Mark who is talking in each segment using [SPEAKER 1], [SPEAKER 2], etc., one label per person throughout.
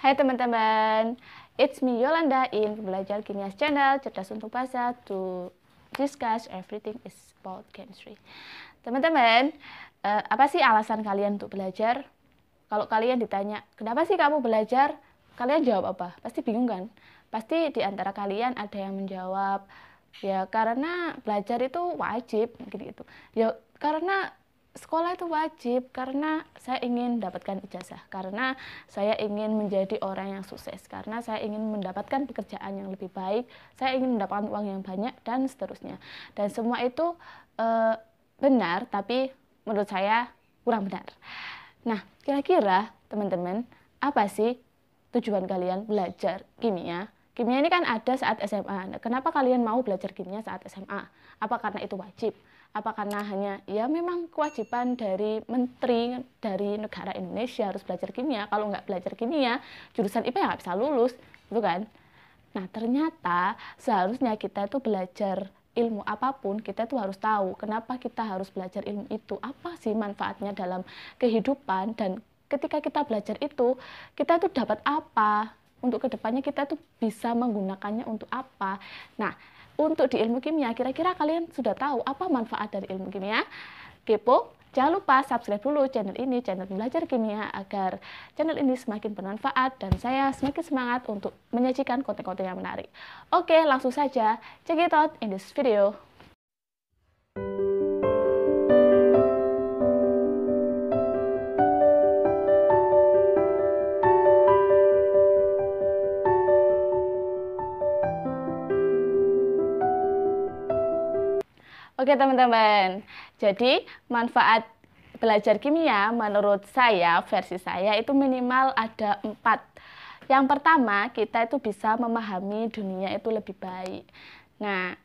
[SPEAKER 1] Hai teman-teman, it's me Yolanda in Belajar Kimia Channel, cerdas untuk bahasa to discuss everything is about chemistry. Teman-teman, apa sih alasan kalian untuk belajar? Kalau kalian ditanya, kenapa sih kamu belajar? Kalian jawab apa? Pasti bingung kan? Pasti di antara kalian ada yang menjawab, ya karena belajar itu wajib, gitu. Ya karena sekolah itu wajib, karena saya ingin mendapatkan ijazah, karena saya ingin menjadi orang yang sukses, karena saya ingin mendapatkan pekerjaan yang lebih baik, saya ingin mendapatkan uang yang banyak, dan seterusnya. Dan semua itu benar, tapi menurut saya kurang benar. Nah, kira-kira teman-teman, apa sih tujuan kalian belajar kimia? Kimia ini kan ada saat SMA. Nah, kenapa kalian mau belajar kimia saat SMA? Apa karena itu wajib? Apa karena hanya ya memang kewajiban dari menteri dari negara Indonesia harus belajar kimia? Kalau nggak belajar kimia, jurusan IPA nggak bisa lulus, gitu kan? Nah, ternyata seharusnya kita itu belajar ilmu apapun, kita tuh harus tahu kenapa kita harus belajar ilmu itu, apa sih manfaatnya dalam kehidupan, dan ketika kita belajar itu, kita tuh dapat apa, untuk kedepannya kita tuh bisa menggunakannya untuk apa. Nah, untuk di ilmu kimia, kira-kira kalian sudah tahu apa manfaat dari ilmu kimia? Kepo? Jangan lupa subscribe dulu channel ini, channel belajar kimia, agar channel ini semakin bermanfaat dan saya semakin semangat untuk menyajikan konten-konten yang menarik. Oke, langsung saja, check it out in this video. Oke teman-teman, jadi manfaat belajar kimia menurut saya, versi saya itu minimal ada 4. Yang pertama, kita itu bisa memahami dunia itu lebih baik. Nah,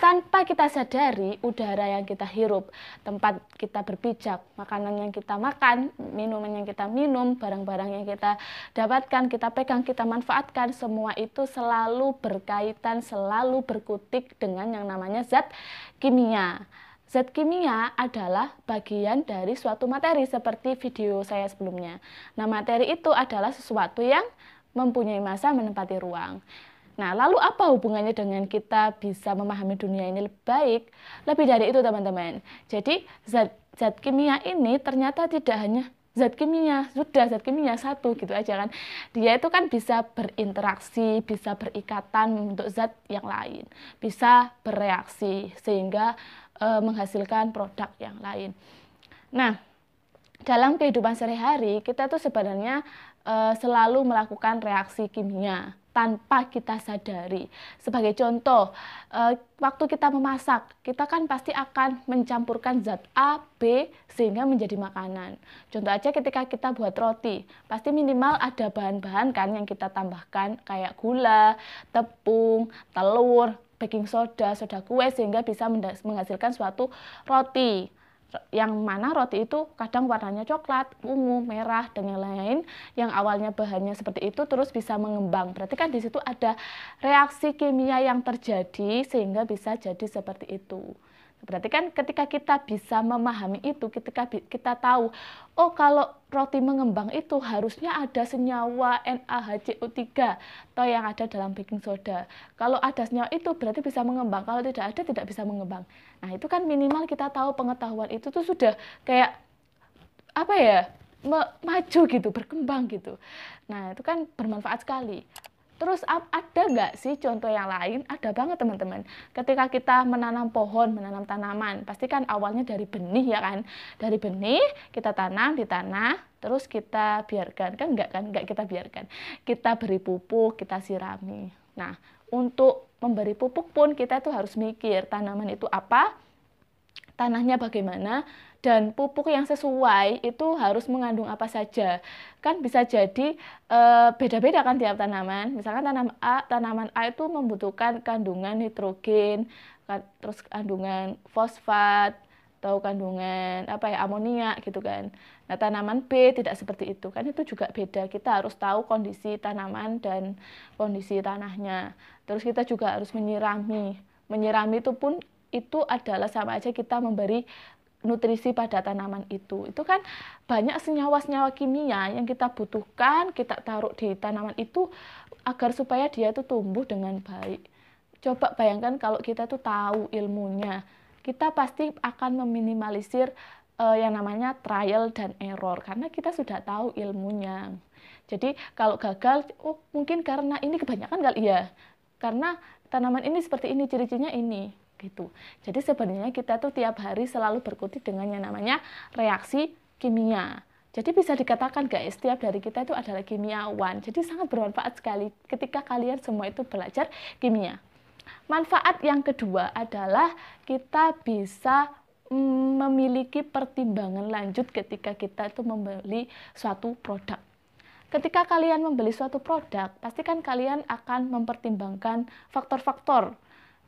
[SPEAKER 1] tanpa kita sadari, udara yang kita hirup, tempat kita berpijak, makanan yang kita makan, minuman yang kita minum, barang-barang yang kita dapatkan, kita pegang, kita manfaatkan, semua itu selalu berkaitan, selalu berkutik dengan yang namanya zat kimia. Zat kimia adalah bagian dari suatu materi seperti video saya sebelumnya. Nah, materi itu adalah sesuatu yang mempunyai massa menempati ruang. Nah, lalu apa hubungannya dengan kita bisa memahami dunia ini lebih baik? Lebih dari itu, teman-teman. Jadi, zat kimia ini ternyata tidak hanya zat kimia, sudah zat kimia satu gitu aja kan. Dia itu kan bisa berinteraksi, bisa berikatan untuk zat yang lain, bisa bereaksi sehingga menghasilkan produk yang lain. Nah, dalam kehidupan sehari-hari kita tuh sebenarnya selalu melakukan reaksi kimia tanpa kita sadari. Sebagai contoh, waktu kita memasak, kita kan pasti akan mencampurkan zat A, B, sehingga menjadi makanan. Contoh aja ketika kita buat roti, pasti minimal ada bahan-bahan kan yang kita tambahkan, kayak gula, tepung, telur, baking soda, soda kue, sehingga bisa menghasilkan suatu roti. Yang mana roti itu kadang warnanya coklat, ungu, merah, dan yang lain, yang awalnya bahannya seperti itu terus bisa mengembang. Berarti kan di situ ada reaksi kimia yang terjadi sehingga bisa jadi seperti itu. Berarti kan ketika kita bisa memahami itu, ketika kita tahu, oh kalau roti mengembang itu harusnya ada senyawa NaHCO3 atau yang ada dalam baking soda. Kalau ada senyawa itu berarti bisa mengembang, kalau tidak ada tidak bisa mengembang. Nah, itu kan minimal kita tahu pengetahuan itu tuh sudah kayak apa ya? Maju gitu, berkembang gitu. Nah, itu kan bermanfaat sekali. Terus ada nggak sih contoh yang lain? Ada banget teman-teman. Ketika kita menanam pohon, menanam tanaman, pasti kan awalnya dari benih ya kan. Dari benih kita tanam di tanah, terus kita biarkan. Kan nggak kita biarkan. Kita beri pupuk, kita sirami. Nah, untuk memberi pupuk pun kita tuh harus mikir tanaman itu apa, tanahnya bagaimana, dan pupuk yang sesuai itu harus mengandung apa saja. Kan bisa jadi beda-beda kan tiap tanaman. Misalkan tanaman A itu membutuhkan kandungan nitrogen, terus kandungan fosfat, atau kandungan amonia gitu kan. Nah, tanaman B tidak seperti itu kan, itu juga beda. Kita harus tahu kondisi tanaman dan kondisi tanahnya. Terus kita juga harus menyirami. Menyirami itu pun itu adalah sama aja kita memberi nutrisi pada tanaman itu kan banyak senyawa-senyawa kimia yang kita butuhkan, kita taruh di tanaman itu agar supaya dia tuh tumbuh dengan baik. Coba bayangkan kalau kita tuh tahu ilmunya, kita pasti akan meminimalisir yang namanya trial dan error karena kita sudah tahu ilmunya. Jadi kalau gagal, oh mungkin karena ini kebanyakan kali ya, karena tanaman ini seperti ini, ciri-cirinya ini. Gitu. Jadi sebenarnya kita tuh tiap hari selalu berkutik dengan yang namanya reaksi kimia. Jadi bisa dikatakan guys, setiap dari kita itu adalah kimiawan. Jadi sangat bermanfaat sekali ketika kalian semua itu belajar kimia. Manfaat yang kedua adalah kita bisa memiliki pertimbangan lanjut ketika kita itu membeli suatu produk. Ketika kalian membeli suatu produk, pasti kan kalian akan mempertimbangkan faktor-faktor.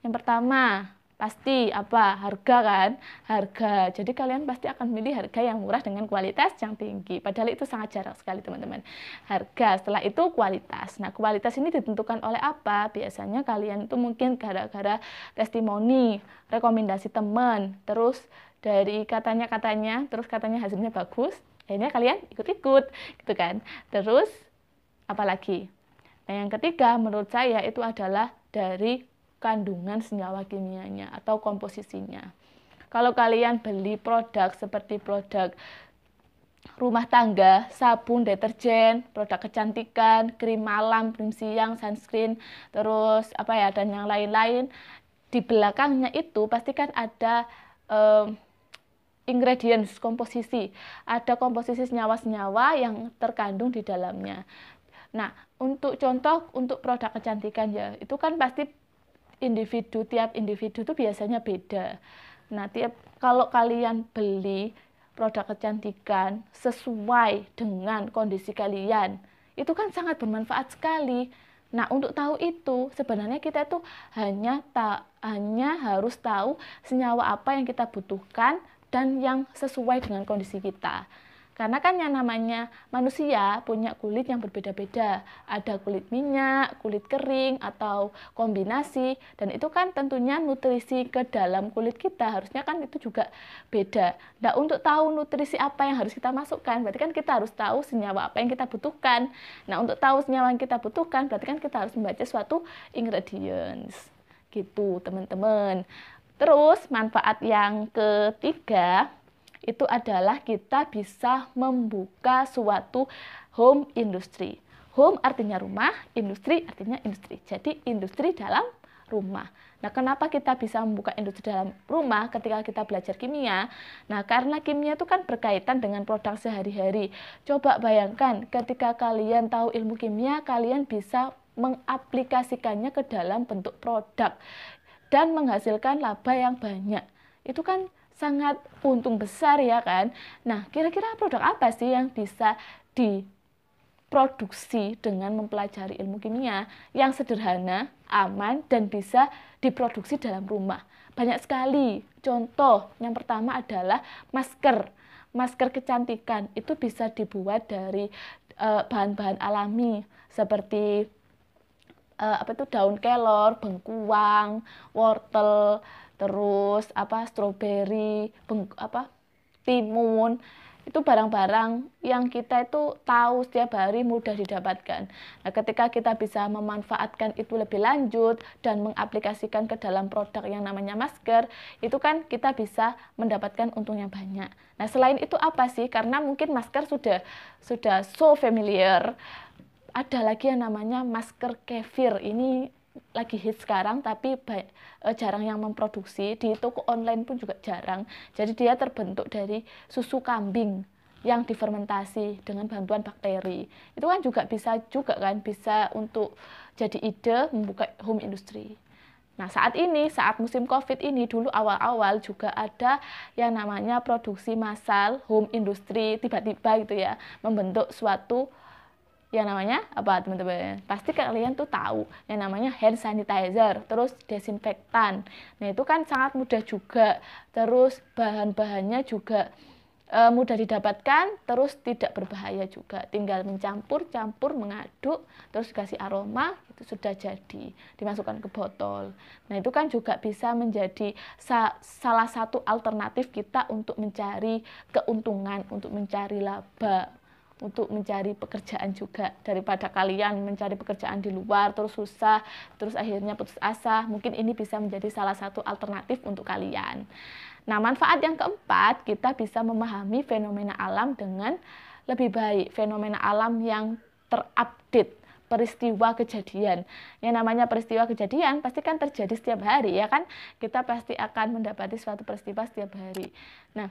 [SPEAKER 1] Yang pertama, pasti apa? Harga kan? Harga. Jadi kalian pasti akan memilih harga yang murah dengan kualitas yang tinggi. Padahal itu sangat jarang sekali teman-teman. Harga, setelah itu kualitas. Nah, kualitas ini ditentukan oleh apa? Biasanya kalian itu mungkin gara-gara testimoni, rekomendasi teman, terus dari katanya, terus katanya hasilnya bagus, akhirnya kalian ikut-ikut gitu kan. Terus apalagi? Nah, yang ketiga menurut saya itu adalah dari kandungan senyawa kimianya atau komposisinya. Kalau kalian beli produk seperti produk rumah tangga, sabun, deterjen, produk kecantikan, krim malam, krim siang, sunscreen, terus apa ya, dan yang lain-lain, di belakangnya itu pasti kan ada ingredients, komposisi. Ada komposisi senyawa-senyawa yang terkandung di dalamnya. Nah, untuk contoh untuk produk kecantikan ya, itu kan pasti tiap individu itu biasanya beda. Nah, kalau kalian beli produk kecantikan sesuai dengan kondisi kalian, itu kan sangat bermanfaat sekali. Nah, untuk tahu itu, sebenarnya kita tuh hanya harus tahu senyawa apa yang kita butuhkan dan yang sesuai dengan kondisi kita. Karena kan yang namanya manusia punya kulit yang berbeda-beda. Ada kulit minyak, kulit kering, atau kombinasi. Dan itu kan tentunya nutrisi ke dalam kulit kita harusnya kan itu juga beda. Nah, untuk tahu nutrisi apa yang harus kita masukkan, berarti kan kita harus tahu senyawa apa yang kita butuhkan. Nah, untuk tahu senyawa yang kita butuhkan, berarti kan kita harus membaca suatu ingredients. Gitu, teman-teman. Terus, manfaat yang ketiga, itu adalah kita bisa membuka suatu home industry. Home artinya rumah, industri artinya industri. Jadi industri dalam rumah. Nah, kenapa kita bisa membuka industri dalam rumah ketika kita belajar kimia? Nah, karena kimia itu kan berkaitan dengan produk sehari-hari. Coba bayangkan ketika kalian tahu ilmu kimia, kalian bisa mengaplikasikannya ke dalam bentuk produk dan menghasilkan laba yang banyak. Itu kan sangat untung besar ya kan. Nah, kira-kira produk apa sih yang bisa diproduksi dengan mempelajari ilmu kimia yang sederhana, aman, dan bisa diproduksi dalam rumah? Banyak sekali. Contoh yang pertama adalah masker. Masker kecantikan itu bisa dibuat dari bahan-bahan alami seperti daun kelor, bengkuang, wortel, terus stroberi, timun. Itu barang-barang yang kita itu tahu setiap hari mudah didapatkan. Nah, ketika kita bisa memanfaatkan itu lebih lanjut dan mengaplikasikan ke dalam produk yang namanya masker, itu kan kita bisa mendapatkan untung yang banyak. Nah, selain itu apa sih? Karena mungkin masker sudah so familiar. Ada lagi yang namanya masker kefir. Ini lagi hit sekarang, tapi jarang yang memproduksi. Di toko online pun juga jarang. Jadi dia terbentuk dari susu kambing yang difermentasi dengan bantuan bakteri. Itu kan juga bisa bisa untuk jadi ide membuka home industry. Nah, saat musim COVID ini, dulu awal-awal juga ada yang namanya produksi massal home industry, tiba-tiba gitu ya, membentuk suatu yang namanya apa teman-teman? Pasti kalian tuh tahu yang namanya hand sanitizer, terus desinfektan. Nah, itu kan sangat mudah juga. Terus bahan-bahannya juga mudah didapatkan, terus tidak berbahaya juga. Tinggal mencampur, mengaduk, terus kasih aroma, itu sudah jadi, dimasukkan ke botol. Nah, itu kan juga bisa menjadi salah satu alternatif kita untuk mencari keuntungan, untuk mencari laba, untuk mencari pekerjaan juga, daripada kalian mencari pekerjaan di luar terus susah, terus akhirnya putus asa. Mungkin ini bisa menjadi salah satu alternatif untuk kalian. Nah, manfaat yang keempat, kita bisa memahami fenomena alam dengan lebih baik. Fenomena alam yang terupdate, peristiwa kejadian. Yang namanya peristiwa kejadian pasti kan terjadi setiap hari, ya kan? Kita pasti akan mendapati suatu peristiwa setiap hari. Nah,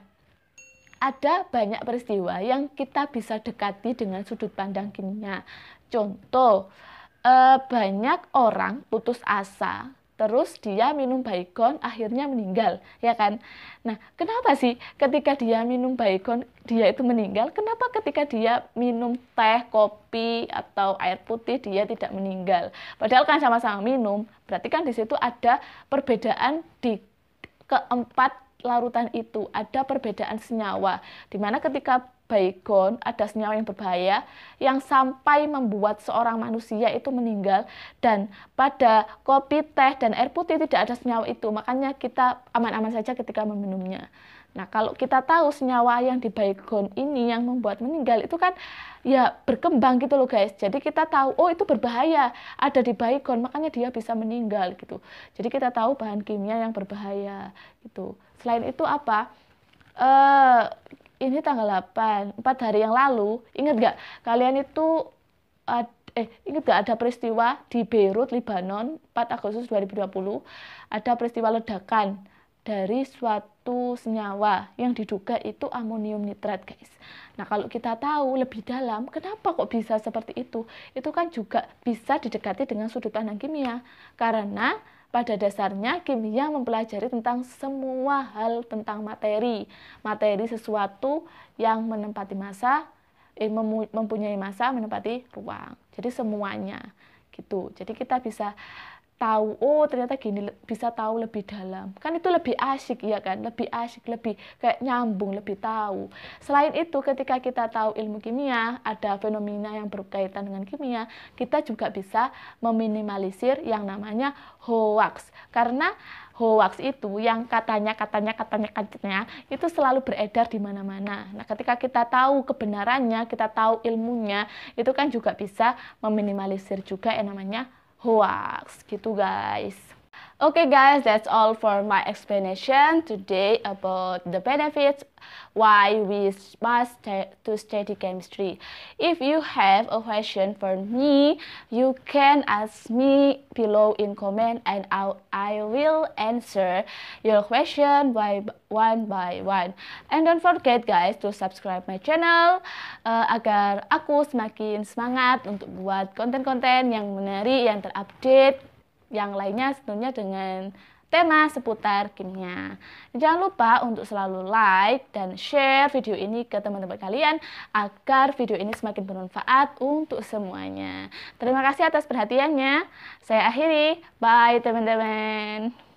[SPEAKER 1] ada banyak peristiwa yang kita bisa dekati dengan sudut pandang kimia. Contoh, banyak orang putus asa, terus dia minum baygon, akhirnya meninggal, ya kan? Nah, kenapa sih ketika dia minum baygon, dia itu meninggal? Kenapa ketika dia minum teh, kopi, atau air putih, dia tidak meninggal? Padahal kan sama-sama minum, berarti kan di situ ada perbedaan di keempat larutan itu, ada perbedaan senyawa, dimana ketika baygon ada senyawa yang berbahaya yang sampai membuat seorang manusia itu meninggal, dan pada kopi, teh, dan air putih tidak ada senyawa itu, makanya kita aman-aman saja ketika meminumnya. Nah, kalau kita tahu senyawa yang di baygon ini yang membuat meninggal, itu kan ya berkembang gitu loh guys. Jadi kita tahu, oh itu berbahaya, ada di baygon, makanya dia bisa meninggal gitu. Jadi kita tahu bahan kimia yang berbahaya gitu. Selain itu apa? Ini tanggal 8, 4 hari yang lalu, ingat gak? Kalian itu, ingat gak ada peristiwa di Beirut, Lebanon, 4 Agustus 2020, ada peristiwa ledakan dari suatu senyawa yang diduga itu amonium nitrat, guys. Nah, kalau kita tahu lebih dalam, kenapa kok bisa seperti itu kan juga bisa didekati dengan sudut pandang kimia. Karena pada dasarnya kimia mempelajari tentang semua hal tentang materi. Materi sesuatu yang menempati massa, mempunyai massa, menempati ruang. Jadi semuanya gitu. Jadi kita bisa tahu, oh ternyata gini, bisa tahu lebih dalam. Kan itu lebih asyik, ya kan? Lebih asyik, lebih kayak nyambung, lebih tahu. Selain itu, ketika kita tahu ilmu kimia, ada fenomena yang berkaitan dengan kimia, kita juga bisa meminimalisir yang namanya hoax. Karena hoax itu yang katanya itu selalu beredar di mana-mana. Nah, ketika kita tahu kebenarannya, kita tahu ilmunya, itu kan juga bisa meminimalisir juga yang namanya hoax gitu guys. Okay guys, that's all for my explanation today about the benefits why we must to study chemistry. If you have a question for me, you can ask me below in comment and I will answer your question one by one. And don't forget guys to subscribe my channel agar aku semakin semangat untuk buat konten-konten yang menarik, yang terupdate, yang lainnya tentunya dengan tema seputar kimia. Jangan lupa untuk selalu like dan share video ini ke teman-teman kalian agar video ini semakin bermanfaat untuk semuanya. Terima kasih atas perhatiannya. Saya akhiri. Bye teman-teman.